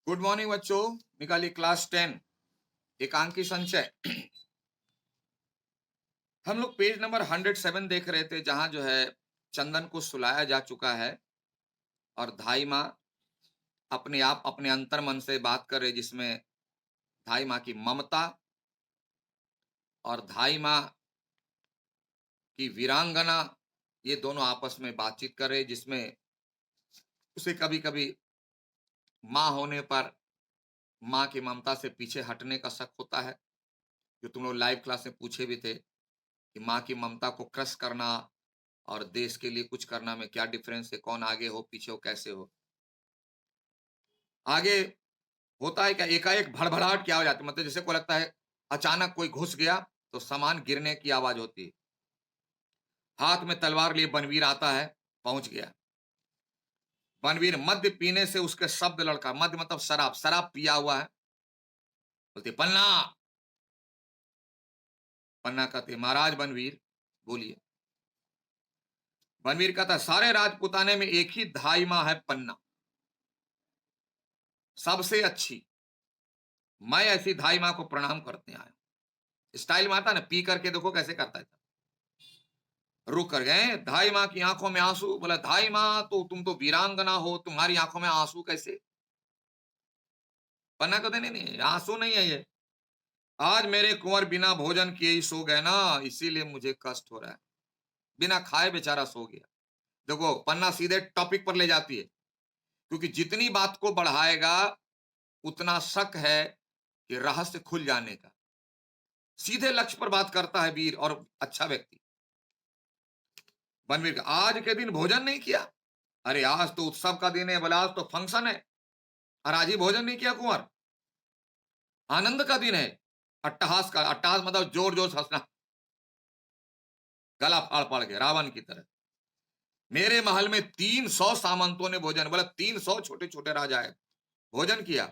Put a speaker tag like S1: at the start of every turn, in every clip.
S1: Good morning बच्चों। निकालिए class 10 एकांकी संचय। हम लोग पेज नंबर 107 देख रहे थे, जहां जो है चंदन को सुलाया जा चुका है और धाई माँ अपने आप अपने अंतर मन से बात कर रही, जिसमें धाई माँ की ममता और धाई माँ की वीरांगना, ये दोनों आपस में बातचीत कर रहे, जिसमें उसे कभी कभी माँ होने पर माँ की ममता से पीछे हटने का शक होता है। जो तुम लोग लाइव क्लास में पूछे भी थे कि माँ की ममता को क्रश करना और देश के लिए कुछ करना में क्या डिफरेंस है, कौन आगे हो पीछे हो कैसे हो। आगे होता है क्या, एकाएक भड़बड़ाहट क्या हो जाती है, मतलब जैसे को लगता है अचानक कोई घुस गया तो सामान गिरने की आवाज होती है। हाथ में तलवार लिए बनवीर आता है, पहुंच गया। बनवीर मद्य पीने से उसके शब्द लड़का, मद्य मतलब शराब, शराब पिया हुआ है। बोलती पन्ना। पन्ना कहते महाराज बनवीर बोलिए। बनवीर कहता सारे राजपुताने में एक ही धाई माँ है पन्ना, सबसे अच्छी। मैं ऐसी धाई माँ को प्रणाम करते आया। स्टाइल में आता ना, पी करके देखो कैसे करता है। रुक कर गए, धाई माँ की आंखों में आंसू। बोला धाई माँ तो तुम तो वीरांगना हो, तुम्हारी आंखों में आंसू कैसे। पन्ना कहते नहीं नहीं, आंसू नहीं है ये, आज मेरे कुंवर बिना भोजन किए ही सो गए ना, इसीलिए मुझे कष्ट हो रहा है। बिना खाए बेचारा सो गया। देखो पन्ना सीधे टॉपिक पर ले जाती है, क्योंकि जितनी बात को बढ़ाएगा उतना शक है कि रहस्य खुल जाने का। सीधे लक्ष्य पर बात करता है वीर और अच्छा व्यक्ति। बनवीर आज के दिन भोजन नहीं किया। अरे आज तो उत्सव का दिन है, बोला आज तो फंक्शन है और आज ही भोजन नहीं किया कुंवर। आनंद का दिन है, अट्टहास का, अट्टहास मतलब जोर जोर से हंसना, गला फाड़ फाड़ के रावण की तरह। मेरे महल में 300 सामंतों ने भोजन, बोला 300 छोटे छोटे राजा है, भोजन किया।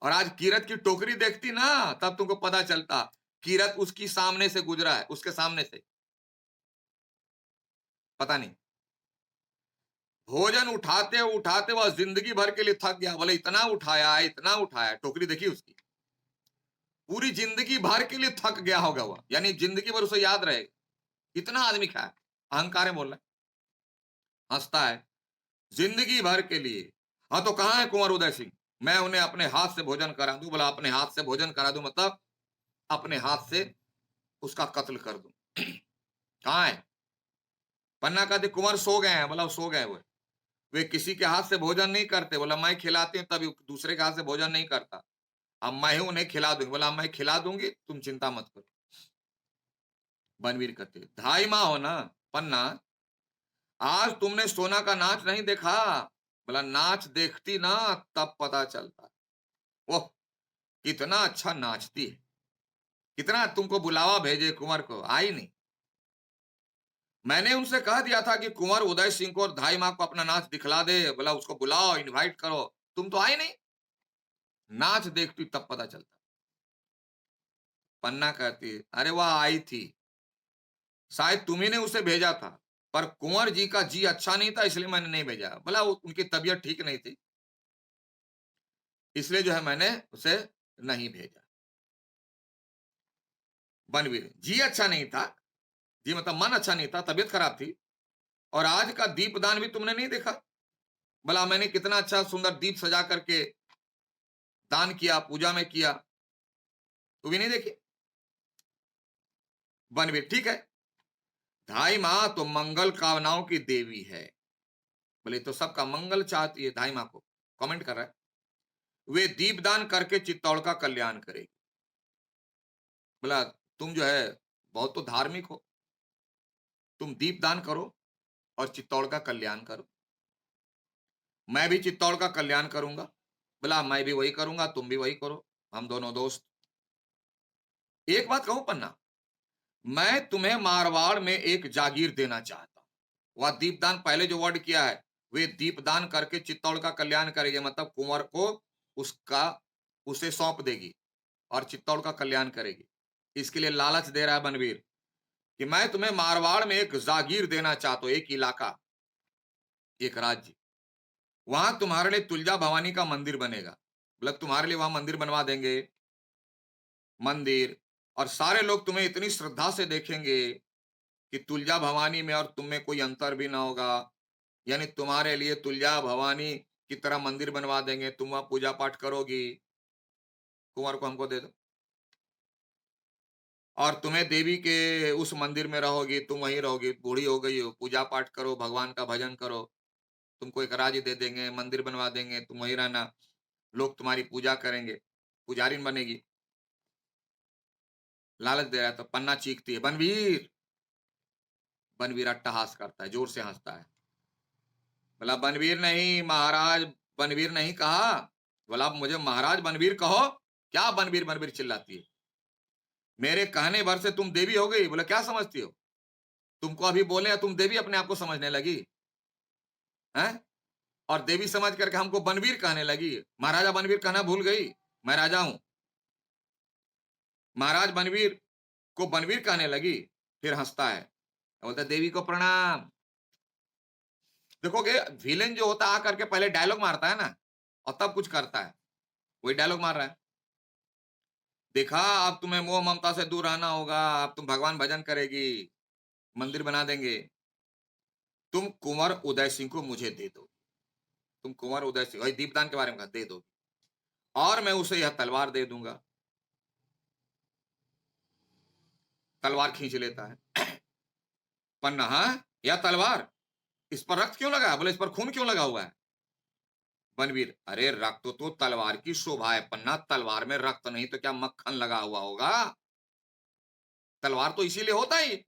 S1: और आज कीरत की टोकरी देखती ना, तब तुमको पता चलता कीरत उसकी सामने से गुजरा है, उसके सामने से। पता नहीं, भोजन उठाते उठाते वह जिंदगी भर के लिए थक गया। बोले इतना उठाया इतना उठाया, टोकरी देखी उसकी, पूरी जिंदगी भर के लिए थक गया होगा वह, यानी जिंदगी भर उसे याद रहेगा इतना आदमी खाया। अहंकार है, बोल रहा है, हंसता है, जिंदगी भर के लिए। हाँ तो कहां है कुंवर उदय सिंह, मैं उन्हें अपने हाथ से भोजन करा दूं। बोला अपने हाथ से भोजन करा दूं मतलब अपने हाथ से उसका कत्ल कर दूं। कहां है। पन्ना कहते कुंवर सो गए हैं। बोला सो गए हुए, वे किसी के हाथ से भोजन नहीं करते। बोला मैं खिलाती हूँ, तभी दूसरे के हाथ से भोजन नहीं करता। अब मैं ही उन्हें खिला दूंगी। बोला मैं खिला दूंगी, तुम चिंता मत करो। बनवीर कहते धाई माँ हो ना पन्ना, आज तुमने सोना का नाच नहीं देखा। बोला नाच देखती ना तब पता चलता। ओह कितना अच्छा नाचती है, कितना तुमको बुलावा भेजे कुंवर को, आई नहीं। मैंने उनसे कह दिया था कि कुंवर उदय सिंह को और धाई माँ को अपना नाच दिखला दे। बोला उसको बुलाओ, इनवाइट करो, तुम तो आई नहीं। नाच देखती तब पता चलता। पन्ना कहती है अरे वह आई थी, शायद तुम्ही ने उसे भेजा था, पर कुंवर जी का जी अच्छा नहीं था इसलिए मैंने नहीं भेजा। बोला उनकी तबीयत ठीक नहीं थी, इसलिए जो है मैंने उसे नहीं भेजा। बनवीर जी अच्छा नहीं था, जी मतलब मन अच्छा नहीं था, तबीयत खराब थी। और आज का दीपदान भी तुमने नहीं देखा। बोला मैंने कितना अच्छा सुंदर दीप सजा करके दान किया, पूजा में किया, तू भी नहीं देखी। बनवीर ठीक है, धाई माँ तो मंगल कामनाओं की देवी है। बोले तो सबका मंगल चाहती है धाई माँ को, कमेंट कर रहा है। वे दीपदान करके चित्तौड़ का कल्याण करेगी। बोला तुम जो है बहुत तो धार्मिक हो, तुम दीपदान करो और चित्तौड़ का कल्याण करो। मैं भी चित्तौड़ का कल्याण करूंगा। बोला मैं भी वही करूंगा, तुम भी वही करो, हम दोनों दोस्त। एक बात कहूं पन्ना, मैं तुम्हें मारवाड़ में एक जागीर देना चाहता हूं। वह दीपदान पहले जो वर्ड किया है, वे दीपदान करके चित्तौड़ का कल्याण करेगी, मतलब कुंवर को उसका उसे सौंप देगी और चित्तौड़ का कल्याण करेगी। इसके लिए लालच दे रहा है बनवीर कि मैं तुम्हें मारवाड़ में एक जागीर देना चाहता हूं, एक इलाका, एक राज्य। वहां तुम्हारे लिए तुलजा भवानी का मंदिर बनेगा। मतलब तुम्हारे लिए वहां मंदिर बनवा देंगे, मंदिर। और सारे लोग तुम्हें इतनी श्रद्धा से देखेंगे कि तुलजा भवानी में और तुम में कोई अंतर भी ना होगा। यानी तुम्हारे लिए तुलजा भवानी की तरह मंदिर बनवा देंगे, तुम वहां पूजा पाठ करोगी, कुंवर को हमको दे दो। और तुम्हें देवी के उस मंदिर में रहोगी, तुम वहीं रहोगी, बूढ़ी हो गई हो, पूजा पाठ करो, भगवान का भजन करो, तुमको एक राज्य दे देंगे, मंदिर बनवा देंगे, तुम वहीं रहना, लोग तुम्हारी पूजा करेंगे, पुजारिन बनेगी। लालच दे रहा है तो पन्ना चीखती है, बनवीर। बनवीर अट्टहास करता है, जोर से हंसता है। बोला बनवीर नहीं महाराज, बनवीर नहीं कहा। बोला आप मुझे महाराज बनवीर कहो। क्या बनवीर बनवीर चिल्लाती है? मेरे कहने भर से तुम देवी हो गई। बोला क्या समझती हो? तुमको अभी बोले तुम देवी अपने आप को समझने लगी हैं? और देवी समझ करके हमको बनवीर कहने लगी। महाराजा बनवीर कहना भूल गई, मैं राजा हूं। महाराज बनवीर को बनवीर कहने लगी। फिर हंसता है, बोलता देवी को प्रणाम। देखोगे विलेन जो होता है आकर के पहले डायलॉग मारता है ना, और तब कुछ करता है। वही डायलॉग मार रहा है। देखा, अब तुम्हें मोह ममता से दूर रहना होगा, अब तुम भगवान भजन करेगी, मंदिर बना देंगे। तुम कुंवर उदय सिंह को मुझे दे दो। तुम कुंवर उदय सिंह, वही दीपदान के बारे में कहा, दे दो, और मैं उसे यह तलवार दे दूंगा। तलवार खींच लेता है। पन्ना, हाँ यह तलवार, इस पर रक्त क्यों लगा है? बोले इस पर खून क्यों लगा हुआ है? बनवीर, अरे रक्त तो तलवार की शोभा है पन्ना, तलवार में रक्त नहीं तो क्या मक्खन लगा हुआ होगा? तलवार तो इसीलिए होता ही।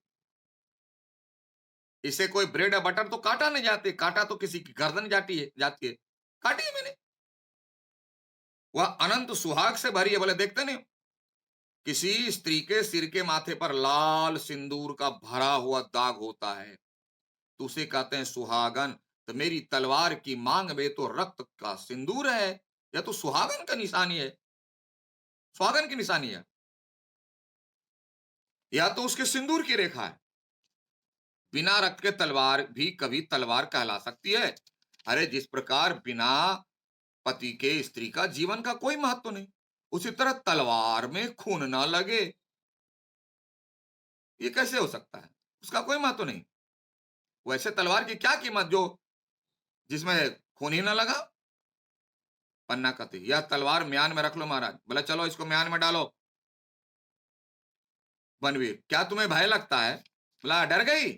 S1: इसे कोई ब्रेड या बटर तो काटा नहीं जाते, काटा तो किसी की गर्दन जाती है। काटी है मैंने। वह अनंत सुहाग से भरी है। बोले देखते नहीं, किसी स्त्री के सिर के माथे पर लाल सिंदूर का भरा हुआ दाग होता है तो उसे कहते हैं सुहागन। तो मेरी तलवार की मांग में तो रक्त का सिंदूर है, यह तो सुहागन का निशानी है, सुहागन की निशानी है, या तो उसके सिंदूर की रेखा है। बिना रक्त के तलवार भी कभी तलवार कहला सकती है। अरे जिस प्रकार बिना पति के स्त्री का जीवन का कोई महत्व नहीं, उसी तरह तलवार में खून ना लगे, ये कैसे हो सकता है? उसका कोई महत्व नहीं। वैसे तलवार की क्या कीमत जो जिसमें खून ही ना लगा? पन्ना कहती, यह तलवार म्यान में रख लो महाराज। बोला चलो इसको म्यान में डालो। बनवीर, क्या तुम्हें भय लगता है? बोला डर गई।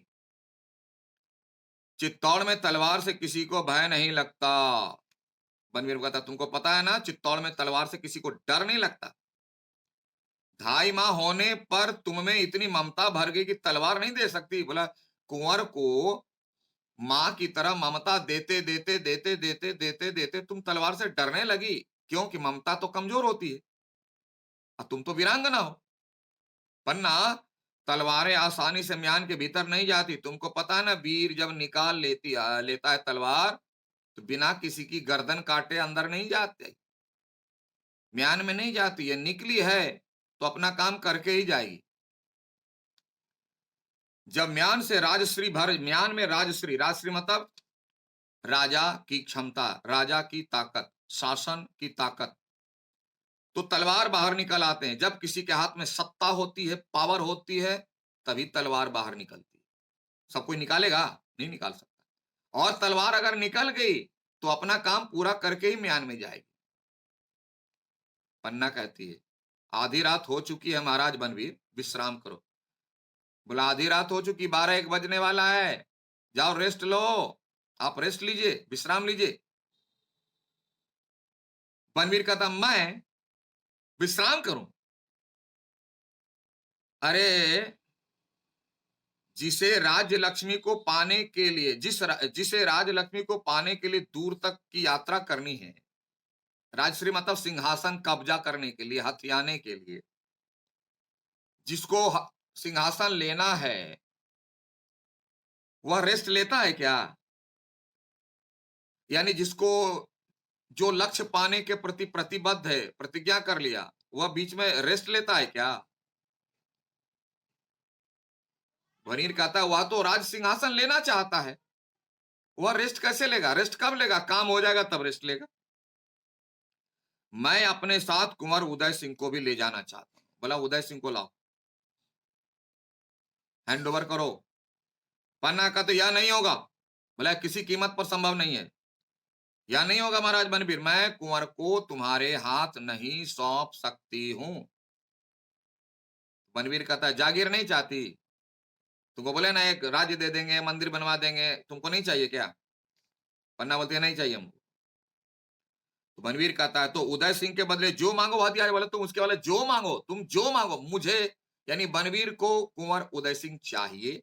S1: चित्तौड़ में तलवार से किसी को भय नहीं लगता। बनवीर कहता, तुमको पता है ना चित्तौड़ में तलवार से किसी को डर नहीं लगता। 2.5 माह होने पर तुम में इतनी ममता भर गई कि तलवार नहीं दे सकती। बोला कुंवर को मां की तरह ममता देते देते देते देते देते देते तुम तलवार से डरने लगी, क्योंकि ममता तो कमजोर होती है और तुम तो वीरांगना हो। पन्ना, तलवारें आसानी से म्यान के भीतर नहीं जाती। तुमको पता है ना, वीर जब निकाल लेता है तलवार तो बिना किसी की गर्दन काटे अंदर नहीं जाते, म्यान में नहीं जाती है। निकली है तो अपना काम करके ही जाएगी। जब म्यान से राजश्री भर, म्यान में राजश्री, राजश्री मतलब राजा की क्षमता, राजा की ताकत, शासन की ताकत, तो तलवार बाहर निकल आते हैं। जब किसी के हाथ में सत्ता होती है, पावर होती है, तभी तलवार बाहर निकलती है। सब कोई निकालेगा? नहीं निकाल सकता। और तलवार अगर निकल गई तो अपना काम पूरा करके ही म्यान में जाएगी। पन्ना कहती है, आधी रात हो चुकी है महाराज बनवीर, विश्राम करो। बोला आधी रात हो चुकी, 12-1 बजने वाला है, जाओ रेस्ट लो। आप रेस्ट लीजिए, विश्राम लीजिए। बनवीर कहता, मैं विश्राम करूं? अरे जिसे राज्य लक्ष्मी को पाने के लिए, जिसे राज लक्ष्मी को पाने के लिए दूर तक की यात्रा करनी है, राजश्री मतलब सिंहासन कब्जा करने के लिए, हथियाने के लिए, जिसको सिंहासन लेना है, वह रेस्ट लेता है क्या? यानी जिसको जो लक्ष्य पाने के प्रति प्रतिबद्ध है, प्रतिज्ञा कर लिया, वह बीच में रेस्ट लेता है क्या? वनीर कहता है वह तो राज सिंहासन लेना चाहता है, वह रेस्ट कैसे लेगा? रेस्ट कब लेगा? काम हो जाएगा तब रेस्ट लेगा। मैं अपने साथ कुंवर उदय सिंह को भी ले जाना चाहता हूं। बोला उदय सिंह को लाओ, हैंड ओवर करो। पन्ना का तो यह नहीं होगा। बोला किसी कीमत पर संभव नहीं है। या नहीं होगा महाराज बनबीर, मैं कुंवर को तुम्हारे हाथ नहीं सौंप सकती हूं। बनबीर कहता है जागीर नहीं चाहती? तुमको बोले ना एक राज्य दे देंगे, मंदिर बनवा देंगे, तुमको नहीं चाहिए क्या? पन्ना बोलती है नहीं चाहिए हमको। तो बनवीर कहता है तो उदय सिंह के बदले जो मांगो वह दिया। बोले तुम उसके वाले जो मांगो, तुम जो मांगो मुझे, यानी बनवीर को कुंवर उदय सिंह चाहिए,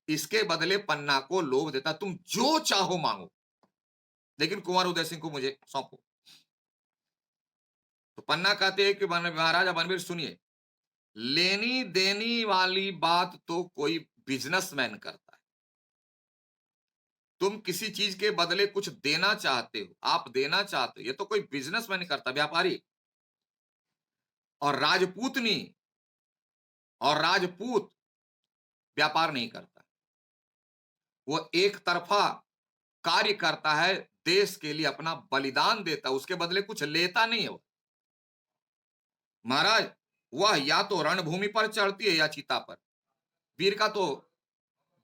S1: इसके बदले पन्ना को लोभ देता तुम जो चाहो मांगो, लेकिन कुंवर उदय सिंह को मुझे सौंपो। तो पन्ना कहते हैं कि महाराजा बनवीर सुनिए, लेनी देनी वाली बात तो कोई बिजनेसमैन करता है। तुम किसी चीज के बदले कुछ देना चाहते हो, आप देना चाहते हो, ये तो कोई बिजनेसमैन करता, व्यापारी। और राजपूतनी और राजपूत व्यापार नहीं करता, वो एक तरफा कार्य करता है, देश के लिए अपना बलिदान देता, उसके बदले कुछ लेता नहीं है वो। महाराज वह या तो रणभूमि पर चढ़ती है या चिता पर। वीर का तो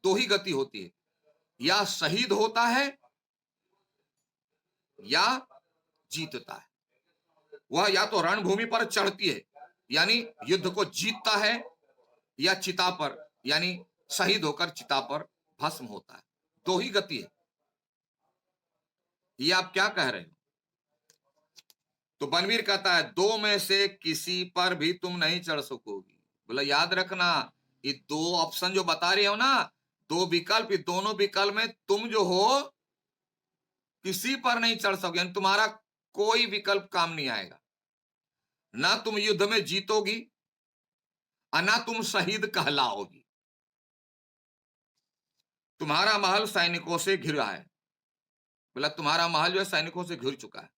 S1: दो ही गति होती है, या शहीद होता है या जीतता है। वह या तो रणभूमि पर चढ़ती है यानी युद्ध को जीतता है, या चिता पर यानी शहीद होकर चिता पर भस्म होता है। दो ही गति है। ये आप क्या कह रहे हो? तो बनवीर कहता है दो में से किसी पर भी तुम नहीं चढ़ सकोगी। बोला याद रखना, ये दो ऑप्शन जो बता रहे हो ना, दो विकल्प, ये दोनों विकल्प में तुम जो हो किसी पर नहीं चढ़ सकोगे, यानी तुम्हारा कोई विकल्प काम नहीं आएगा। ना तुम युद्ध में जीतोगी और ना तुम शहीद कहलाओगी। तुम्हारा महल सैनिकों से घिरा है। बोला तुम्हारा महल जो है सैनिकों से घिर चुका है।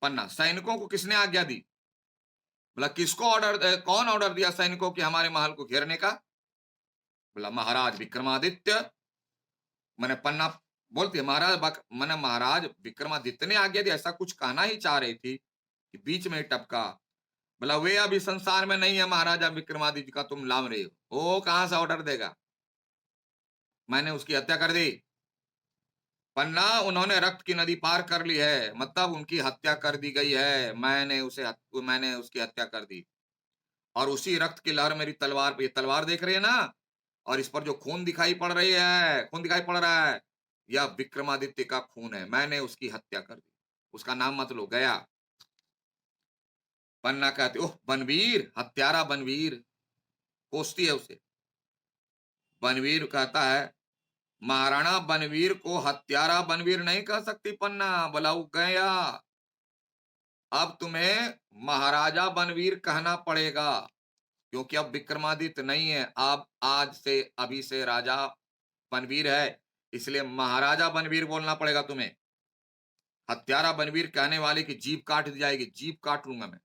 S1: पन्ना सैनिकों को किसने आज्ञा दी? बोला किसको ऑर्डर, कौन ऑर्डर दिया सैनिकों के हमारे महल को घेरने का? बोला महाराज विक्रमादित्य। मैंने पन्ना बोलती है मैंने महाराज विक्रमादित्य ने आज्ञा दी, ऐसा कुछ कहना ही चाह रही थी कि बीच में टपका। बोला वे अभी संसार में नहीं है महाराजा विक्रमादित्य का तुम लाम रहे हो, वो कहां से ऑर्डर देगा? मैंने उसकी हत्या कर दी। पन्ना उन्होंने रक्त की नदी पार कर ली है, मतलब उनकी हत्या कर दी गई है। मैंने उसकी हत्या कर दी, और उसी रक्त की लहर मेरी तलवार पे, ये तलवार देख रही है ना, और इस पर जो खून दिखाई पड़ रही है, खून दिखाई पड़ रहा है, यह विक्रमादित्य का खून है। मैंने उसकी हत्या कर दी, उसका नाम मत लो, गया। पन्ना कहते ओह बनवीर, हत्यारा बनवीर, कोसती है उसे। बनवीर कहता है महाराणा बनवीर को हत्यारा बनवीर नहीं कह सकती पन्ना। बोला वो गया, अब तुम्हें महाराजा बनवीर कहना पड़ेगा, क्योंकि अब विक्रमादित्य नहीं है, अब आज से अभी से राजा बनवीर है, इसलिए महाराजा बनवीर बोलना पड़ेगा तुम्हें। हत्यारा बनवीर कहने वाले की जीभ काट दी जाएगी, जीभ काट लूंगा मैं।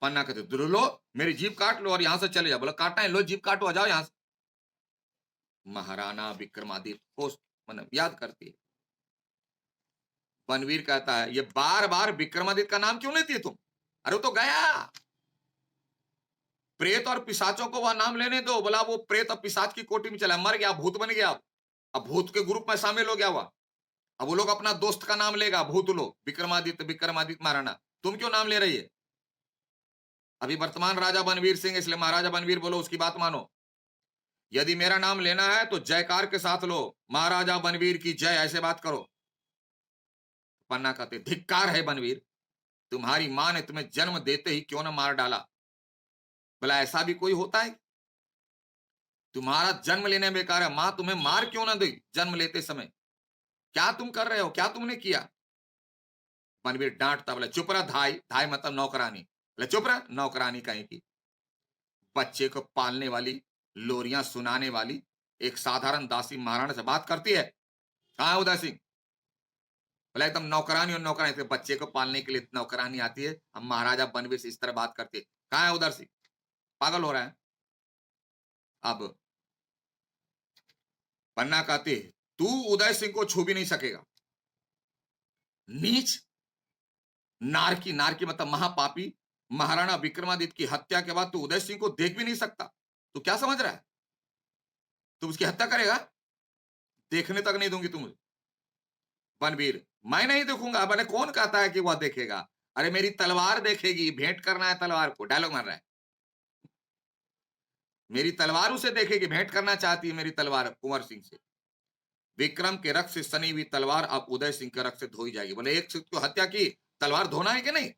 S1: पन्ना कहते दूर लो, मेरी जीभ काट लो और यहां से चले जाओ। बोला काटना है, लो जीभ काटो, आ जाओ यहां से। महाराणा विक्रमादित्य को मतलब याद करती है। बनवीर कहता है ये बार बार विक्रमादित्य का नाम क्यों लेती है तुम? अरे वो तो गया, प्रेत और पिशाचों को वह नाम लेने दो। बोला वो प्रेत और पिशाच की कोटि में चला, मर गया, भूत बन गया। अब भूत के ग्रुप में शामिल हो गया हुआ। अब वो लोग अपना दोस्त का नाम लेगा, भूत लोग, विक्रमादित्य विक्रमादित्य महाराणा। तुम क्यों नाम ले रही है? अभी वर्तमान राजा बनवीर सिंह, इसलिए महाराजा बनवीर बोलो, उसकी बात मानो। यदि मेरा नाम लेना है तो जयकार के साथ लो, महाराजा बनवीर की जय, ऐसे बात करो। पन्ना कहते धिक्कार है बनवीर, तुम्हारी मां ने तुम्हें जन्म देते ही क्यों न मार डाला। बोला ऐसा भी कोई होता है? तुम्हारा जन्म लेने बेकार है, मां तुम्हें मार क्यों ना दी जन्म लेते समय? क्या तुम कर रहे हो, क्या तुमने किया? बनवीर डांटता, बोला चुप रहा धाई, धाई मतलब नौकरानी। बोले चुप रहा नौकरानी कहीं की, बच्चे को पालने वाली, लोरियां सुनाने वाली एक साधारण दासी महाराणा से बात करती है। कहां है उदय सिंह? बोला एकदम नौकरानी, और नौकरानी से बच्चे को पालने के लिए नौकरानी आती है, हम महाराजा बनवीर से इस तरह बात करते है। कहां है उदय सिंह? पागल हो रहा है। अब पन्ना कहती है, तू उदय सिंह को छू भी नहीं सकेगा। नीच, नारकी, नारकी मतलब महापापी, महाराणा विक्रमादित्य की हत्या के बाद तू उदय सिंह को देख भी नहीं सकता। तू क्या समझ रहा है? तू उसकी हत्या करेगा? देखने तक नहीं दूंगी तुम। बनवीर, मैं नहीं देखूंगा। मैंने कौन कहता है कि वह देखेगा? अरे मेरी तलवार देखेगी, भेंट करना है तलवार को। डायलॉग मार रहा है, मेरी तलवार उसे देखेगी, भेंट करना चाहती है मेरी तलवार कुंवर सिंह से। विक्रम के रक्त से सनी हुई तलवार अब उदय सिंह के रक्त से धोई जाएगी। बोले एक सिख को हत्या की, तलवार धोना है कि नहीं?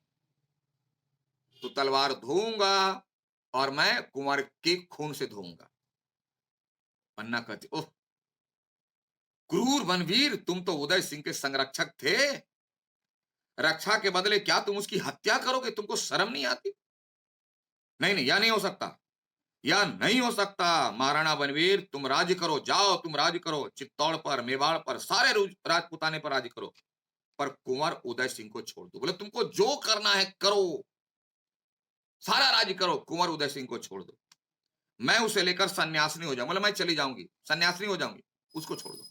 S1: तो तलवार धोऊंगा और मैं कुंवर के खून से धोऊंगा। पन्ना कहती, ओह क्रूर बनवीर, तुम तो उदय सिंह के संरक्षक थे। रक्षा के बदले क्या तुम उसकी हत्या करोगे? तुमको शर्म नहीं आती? नहीं नहीं, यह नहीं हो सकता, यह नहीं हो सकता। महाराणा बनवीर, तुम राज्य करो, जाओ तुम राज्य करो, चित्तौड़ पर, मेवाड़ पर, सारे राजपुताने पर राज्य करो, पर कुंवर उदय सिंह को छोड़ दो। बोले तुमको जो करना है करो, सारा राज्य करो, कुंवर उदय सिंह को छोड़ दो। मैं उसे लेकर सन्यासिनी हो जाऊं। बोले मैं चली जाऊंगी, सन्यासिनी हो जाऊंगी, उसको छोड़ दो।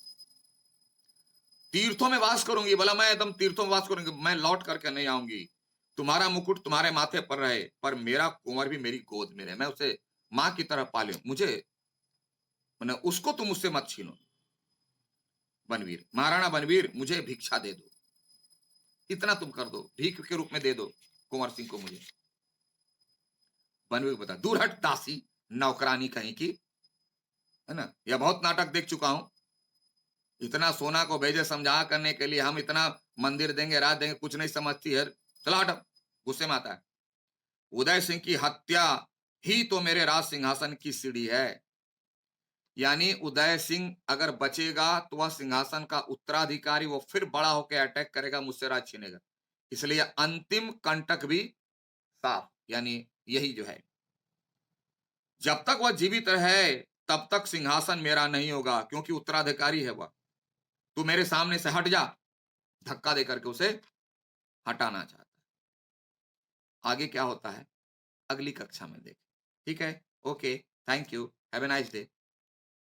S1: तीर्थों में वास करूंगी। बोला मैं एकदम तीर्थों में वास करूंगी, मैं लौट करके नहीं आऊंगी। तुम्हारा मुकुट तुम्हारे माथे पर रहे, पर मेरा कुंवर भी मेरी गोद में रहे, मैं उसे मां की तरह पालूं। मुझे मैंने उसको तुम मुझसे मत छीनो। बनवीर, महाराणा बनवीर, मुझे भिक्षा दे दो, इतना तुम कर दो, भीख के रूप में दे दो कुंवर सिंह को मुझे। बनवीर बता, दूर हट दासी, नौकरानी कहीं की, है ना? यह बहुत नाटक देख चुका हूं। इतना सोना को भेजे समझा करने के लिए, हम इतना मंदिर देंगे, रात देंगे, कुछ नहीं समझती है। चला हट, गुस्से में आता है। उदय सिंह की हत्या ही तो मेरे राज सिंहासन की सीढ़ी है। यानी उदय सिंह अगर बचेगा तो वह सिंहासन का उत्तराधिकारी, वो फिर बड़ा होकर अटैक करेगा, मुझसे राज छीनेगा। इसलिए अंतिम कंटक भी साफ, यानी यही जो है, जब तक वह जीवित है तब तक सिंहासन मेरा नहीं होगा, क्योंकि उत्तराधिकारी है वह। तू मेरे सामने से हट जा। धक्का देकर के उसे हटाना चाहता है। आगे क्या होता है अगली कक्षा में देखें। ठीक है, okay, thank you, have a nice day.